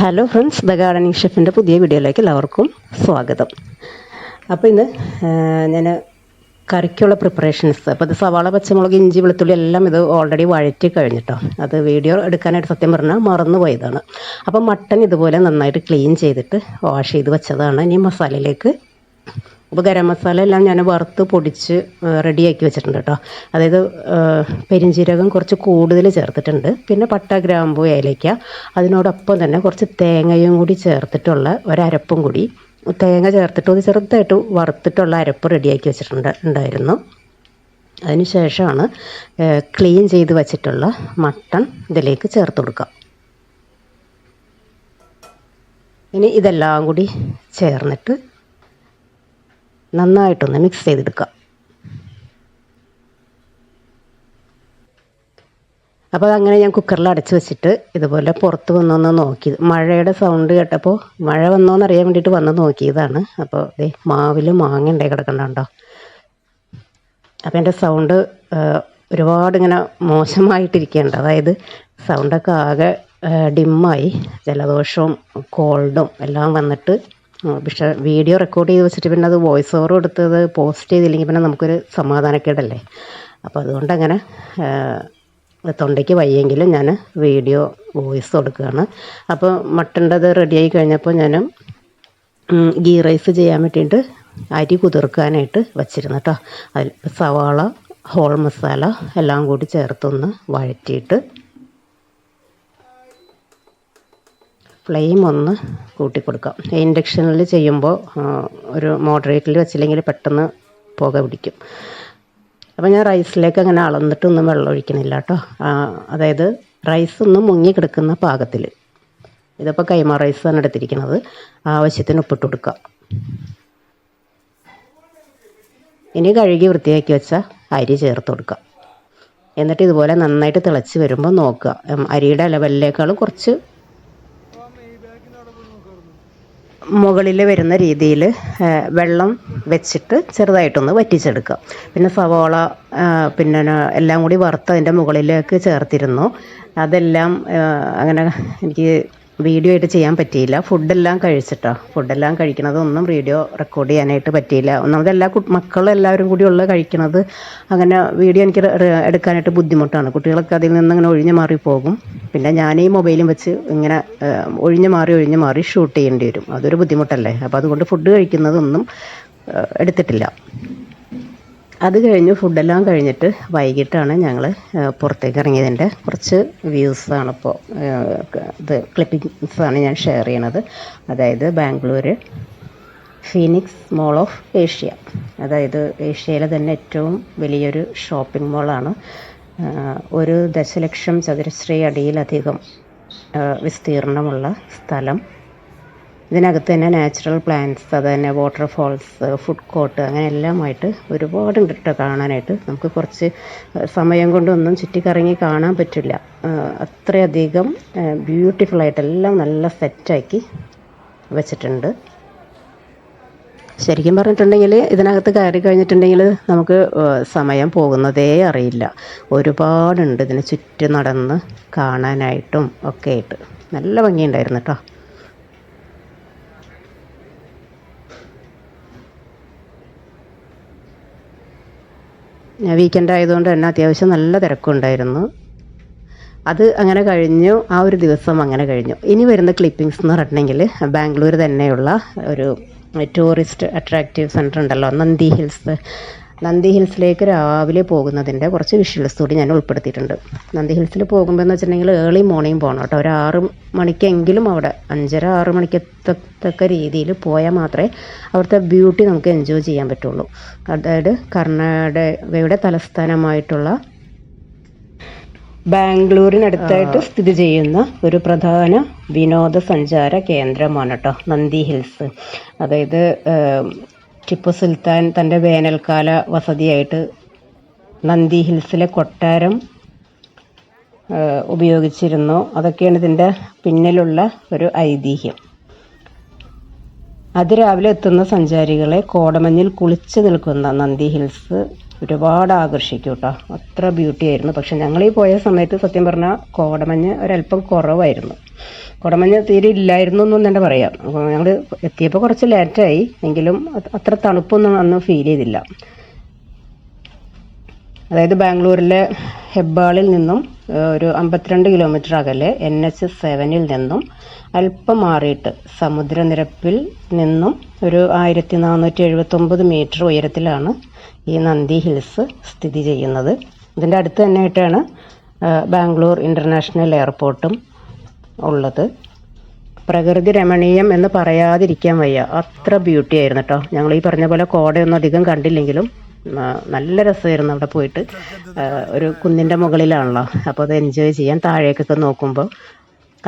Hello friends, the gardening ഷെഫിൻ്റെ പുതിയ വീഡിയോയിലേക്ക് എല്ലാവർക്കും സ്വാഗതം. അപ്പോൾ ഇന്ന് ഞാൻ കറിക്കുള്ള പ്രിപ്പറേഷൻസ്, അപ്പോൾ ഇത് സവാള, പച്ചമുളക്, ഇഞ്ചി, വെളുത്തുള്ളി എല്ലാം ഇത് ഓൾറെഡി വഴറ്റി കഴിഞ്ഞിട്ടോ. അത് വീഡിയോ എടുക്കാനായിട്ട് സത്യം പറഞ്ഞാൽ മറന്നു പോയതാണ്. അപ്പോൾ മട്ടൻ ഇതുപോലെ നന്നായിട്ട് ക്ലീൻ ചെയ്തിട്ട് വാഷ് ചെയ്ത് വെച്ചതാണ്. ഇനി മസാലയിലേക്ക് അപ്പോൾ ഗരം മസാല എല്ലാം ഞാൻ വറുത്ത് പൊടിച്ച് റെഡിയാക്കി വെച്ചിട്ടുണ്ട് കേട്ടോ. അതായത് പെരിഞ്ജീരകം കുറച്ച് കൂടുതൽ ചേർത്തിട്ടുണ്ട്, പിന്നെ പട്ട, ഗ്രാമ്പൂ, ഏലയ്ക്ക, അതിനോടൊപ്പം തന്നെ കുറച്ച് തേങ്ങയും കൂടി ചേർത്തിട്ടുള്ള ഒരരപ്പും കൂടി, തേങ്ങ ചേർത്തിട്ട് അത് ചെറുതായിട്ട് വറുത്തിട്ടുള്ള അരപ്പ് റെഡിയാക്കി ഉണ്ടായിരുന്നു. അതിന് ശേഷമാണ് ക്ലീൻ ചെയ്ത് വെച്ചിട്ടുള്ള മട്ടൺ ഇതിലേക്ക് ചേർത്ത് കൊടുക്കാം. ഇനി ഇതെല്ലാം കൂടി ചേർന്നിട്ട് നന്നായിട്ടൊന്ന് മിക്സ് ചെയ്തെടുക്കാം. അപ്പോൾ അതങ്ങനെ ഞാൻ കുക്കറിൽ അടച്ച് വെച്ചിട്ട് ഇതുപോലെ പുറത്ത് വന്നൊന്ന് നോക്കി, മഴയുടെ സൗണ്ട് കേട്ടപ്പോൾ മഴ വന്നോന്നറിയാൻ വേണ്ടിയിട്ട് വന്ന് നോക്കിയതാണ്. അപ്പോൾ മാവിൽ മാങ്ങ ഉണ്ടായി കിടക്കണ്ടോ. അപ്പോൾ എൻ്റെ സൗണ്ട് ഒരുപാട് ഇങ്ങനെ മോശമായിട്ടിരിക്കുകയുണ്ട്. അതായത് സൗണ്ടൊക്കെ ആകെ ഡിമ്മായി, ജലദോഷവും കോൾഡും എല്ലാം വന്നിട്ട്. പക്ഷേ വീഡിയോ റെക്കോർഡ് ചെയ്ത് വെച്ചിട്ട് പിന്നെ അത് വോയിസ് ഓവർ എടുത്തത് പോസ്റ്റ് ചെയ്തില്ലെങ്കിൽ പിന്നെ നമുക്കൊരു സമാധാനക്കേടല്ലേ. അപ്പോൾ അതുകൊണ്ട് അങ്ങനെ തൊണ്ടയ്ക്ക് വയ്യെങ്കിലും ഞാൻ വീഡിയോ വോയിസ് കൊടുക്കുകയാണ്. അപ്പോൾ മട്ടൻ്റെത് റെഡിയായി കഴിഞ്ഞപ്പോൾ ഞാൻ ഗീ റൈസ് ചെയ്യാൻ വേണ്ടിയിട്ട് അരി കുതിർക്കാനായിട്ട് വച്ചിരുന്നു കേട്ടോ. അതിൽ സവാള, ഹോൾ മസാല എല്ലാം കൂടി ചേർത്തൊന്ന് വഴറ്റിയിട്ട് ഫ്ലെയിം ഒന്ന് കൂട്ടിക്കൊടുക്കാം. ഇൻഡക്ഷനിൽ ചെയ്യുമ്പോൾ ഒരു മോഡറേറ്റിൽ വെച്ചില്ലെങ്കിൽ പെട്ടെന്ന് പുക പിടിക്കും. അപ്പോൾ ഞാൻ റൈസിലേക്ക് അങ്ങനെ അളന്നിട്ടൊന്നും വെള്ളം ഒഴിക്കണില്ല കേട്ടോ. അതായത് റൈസ് ഒന്ന് മുങ്ങി കിടക്കുന്ന പാകത്തിൽ. ഇതിപ്പോൾ കൈമ റൈസാണ് എടുത്തിരിക്കുന്നത്. ആവശ്യത്തിന് ഉപ്പിട്ട് കൊടുക്കുക. ഇനി കഴുകി വൃത്തിയാക്കി വെച്ച അരി ചേർത്ത് കൊടുക്കുക. എന്നിട്ട് ഇതുപോലെ നന്നായിട്ട് തിളച്ച് വരുമ്പോൾ നോക്കുക, അരിയുടെ ലെവലിനേക്കാളും കുറച്ച് മുകളിൽ വരുന്ന രീതിയിൽ വെള്ളം വെച്ചിട്ട് ചെറുതായിട്ടൊന്ന് വറ്റിച്ചെടുക്കുക. പിന്നെ സവാള പിന്നെ എല്ലാം കൂടി വറുത്ത് അതിൻ്റെ മുകളിലേക്ക് ചേർത്തിരുന്നു. അതെല്ലാം അങ്ങനെ എനിക്ക് വീഡിയോ ആയിട്ട് ചെയ്യാൻ പറ്റിയില്ല. ഫുഡെല്ലാം കഴിക്കണതൊന്നും വീഡിയോ റെക്കോർഡ് ചെയ്യാനായിട്ട് പറ്റിയില്ല. ഒന്നാമതെല്ലാ മക്കളെല്ലാവരും കൂടി ഉള്ള കഴിക്കണത് അങ്ങനെ വീഡിയോ എനിക്ക് എടുക്കാനായിട്ട് ബുദ്ധിമുട്ടാണ്. കുട്ടികളൊക്കെ അതിൽ നിന്ന് ഇങ്ങനെ ഒഴിഞ്ഞു മാറി പോകും. പിന്നെ ഞാൻ ഈ മൊബൈലും വെച്ച് ഇങ്ങനെ ഒഴിഞ്ഞു മാറി ഷൂട്ട് ചെയ്യേണ്ടി വരും. അതൊരു ബുദ്ധിമുട്ടല്ലേ. അപ്പോൾ അതുകൊണ്ട് ഫുഡ് കഴിക്കുന്നതൊന്നും എടുത്തിട്ടില്ല. അത് കഴിഞ്ഞ് ഫുഡെല്ലാം കഴിഞ്ഞിട്ട് വൈകിട്ടാണ് ഞങ്ങൾ പുറത്തേക്ക് ഇറങ്ങിയതിൻ്റെ കുറച്ച് വ്യൂസാണിപ്പോൾ, ഇത് ക്ലിപ്പിങ്സാണ് ഞാൻ ഷെയർ ചെയ്യണത്. അതായത് Bangalore Phoenix mall of Asia, അതായത് ഏഷ്യയിലെ തന്നെ ഏറ്റവും വലിയൊരു ഷോപ്പിംഗ് മോളാണ്. 1 ദശലക്ഷം ചതുരശ്ര അടിയിലധികം വിസ്തീർണമുള്ള സ്ഥലം. ഇതിനകത്ത് തന്നെ നാച്ചുറൽ പ്ലാന്റ്സ്, അത് തന്നെ വാട്ടർഫോൾസ്, ഫുഡ് കോർട്ട്, അങ്ങനെ എല്ലാമായിട്ട് ഒരുപാടുണ്ട് കേട്ടോ കാണാനായിട്ട്. നമുക്ക് കുറച്ച് സമയം കൊണ്ടൊന്നും ചുറ്റിക്കറങ്ങി കാണാൻ പറ്റില്ല. അത്രയധികം ബ്യൂട്ടിഫുള്ളായിട്ട് എല്ലാം നല്ല സെറ്റാക്കി വെച്ചിട്ടുണ്ട്. ശരിക്കും പറഞ്ഞിട്ടുണ്ടെങ്കിൽ ഇതിനകത്ത് കയറി കഴിഞ്ഞിട്ടുണ്ടെങ്കിൽ നമുക്ക് സമയം പോകുന്നതേ അറിയില്ല. ഒരുപാടുണ്ട് ഇതിന് ചുറ്റും നടന്ന് കാണാനായിട്ടും ഒക്കെ ആയിട്ട്. നല്ല ഭംഗിയുണ്ടായിരുന്നു കേട്ടോ. വീക്കെൻഡ് ആയതുകൊണ്ട് തന്നെ അത്യാവശ്യം നല്ല തിരക്കുണ്ടായിരുന്നു. അത് അങ്ങനെ കഴിഞ്ഞു. ആ ഒരു ദിവസം അങ്ങനെ കഴിഞ്ഞു. ഇനി വരുന്ന ക്ലിപ്പിങ്സ് എന്ന് പറഞ്ഞിട്ടുണ്ടെങ്കിൽ ബാംഗ്ലൂർ തന്നെയുള്ള ഒരു ടൂറിസ്റ്റ് അട്രാക്റ്റീവ് സെൻറ്റർ ഉണ്ടല്ലോ, നന്ദി ഹിൽസിലേക്ക് രാവിലെ പോകുന്നതിൻ്റെ കുറച്ച് വിഷ്വൽസ് കൂടി ഞാൻ ഉൾപ്പെടുത്തിയിട്ടുണ്ട്. നന്ദി ഹിൽസിൽ പോകുമ്പോൾ എന്ന് വെച്ചിട്ടുണ്ടെങ്കിൽ ഏർലി മോർണിംഗ് പോകണം കേട്ടോ. ഒരു 6 മണിക്കെങ്കിലും അവിടെ 5:30-6 മണിക്കെത്തക്ക രീതിയിൽ പോയാൽ മാത്രമേ അവിടുത്തെ ബ്യൂട്ടി നമുക്ക് എൻജോയ് ചെയ്യാൻ പറ്റുള്ളൂ. അതായത് കർണാടകയുടെ തലസ്ഥാനമായിട്ടുള്ള ബാംഗ്ലൂരിനടുത്തായിട്ട് സ്ഥിതി ചെയ്യുന്ന ഒരു പ്രധാന വിനോദസഞ്ചാര കേന്ദ്രമാണ് കേട്ടോ നന്ദി ഹിൽസ്. അതായത് ടിപ്പു സുൽത്താൻ തൻ്റെ വേനൽക്കാല വസതിയായിട്ട് നന്ദി ഹിൽസിലെ കൊട്ടാരം ഉപയോഗിച്ചിരുന്നു. അതൊക്കെയാണ് ഇതിൻ്റെ പിന്നിലുള്ള ഒരു ഐതിഹ്യം. അതിരാവിലെ എത്തുന്ന സഞ്ചാരികളെ കോടമഞ്ഞിൽ കുളിച്ച് നിൽക്കുന്ന നന്ദി ഹിൽസ് ഒരുപാട് ആകർഷിക്കും കേട്ടോ. അത്ര ബ്യൂട്ടി ആയിരുന്നു. പക്ഷെ ഞങ്ങളീ പോയ സമയത്ത് സത്യം പറഞ്ഞാൽ കോടമഞ്ഞ് ഒരല്പം കുറവായിരുന്നു. കുടമഞ്ഞ് തീരെ ഇല്ലായിരുന്നു എന്നും തന്നെ പറയാം. അപ്പോൾ ഞങ്ങൾ എത്തിയപ്പോൾ കുറച്ച് ലേറ്റായി, എങ്കിലും അത്ര തണുപ്പൊന്നും അന്ന് ഫീൽ ചെയ്തില്ല. അതായത് ബാംഗ്ലൂരിലെ ഹെബ്ബാളിൽ നിന്നും ഒരു 52 കിലോമീറ്റർ അകലെ NH7 നിന്നും അല്പം മാറിയിട്ട് സമുദ്രനിരപ്പിൽ നിന്നും ഒരു 1479 മീറ്റർ ഉയരത്തിലാണ് ഈ നന്ദി ഹിൽസ് സ്ഥിതി ചെയ്യുന്നത്. ഇതിൻ്റെ അടുത്ത് തന്നെയായിട്ടാണ് ബാംഗ്ലൂർ ഇൻ്റർനാഷണൽ എയർപോർട്ടും ഉള്ളത്. പ്രകൃതി രമണീയം എന്ന് പറയാതിരിക്കാൻ വയ്യ, അത്ര ബ്യൂട്ടി ആയിരുന്നു കേട്ടോ. ഞങ്ങൾ ഈ പറഞ്ഞ പോലെ കോടയൊന്നും അധികം കണ്ടില്ലെങ്കിലും നല്ല രസമായിരുന്നു അവിടെ പോയിട്ട്. ഒരു കുന്നിൻ്റെ മുകളിലാണല്ലോ, അപ്പോൾ അത് എൻജോയ് ചെയ്യാൻ താഴേക്കൊക്കെ നോക്കുമ്പോൾ.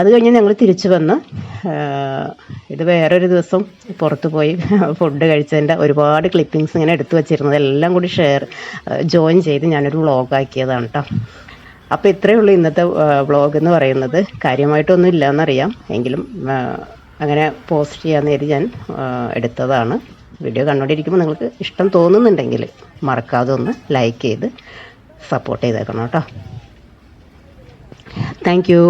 അത് കഴിഞ്ഞ് ഞങ്ങൾ തിരിച്ചു വന്ന് ഇത് വേറൊരു ദിവസം പുറത്ത് പോയി ഫുഡ് കഴിച്ചതിൻ്റെ ഒരുപാട് ക്ലിപ്പിങ്സ് ഇങ്ങനെ എടുത്തു വച്ചിരുന്നത് എല്ലാം കൂടി ജോയിൻ ചെയ്ത് ഞാനൊരു വ്ളോഗാക്കിയതാണ് കേട്ടോ. അപ്പോൾ ഇത്രയേ ഉള്ളൂ ഇന്നത്തെ വ്ളോഗ് എന്ന് പറയുന്നത്. കാര്യമായിട്ടൊന്നും ഇല്ലയെന്നറിയാം, എങ്കിലും അങ്ങനെ പോസ്റ്റ് ചെയ്യാമെന്ന് കരുതി ഞാൻ എടുത്തതാണ്. വീഡിയോ കണ്ടുകൊണ്ടിരിക്കുമ്പോൾ നിങ്ങൾക്ക് ഇഷ്ടം തോന്നുന്നുണ്ടെങ്കിൽ മറക്കാതെ ഒന്ന് ലൈക്ക് ചെയ്ത് സപ്പോർട്ട് ചെയ്തേക്കണം കേട്ടോ. Thank you.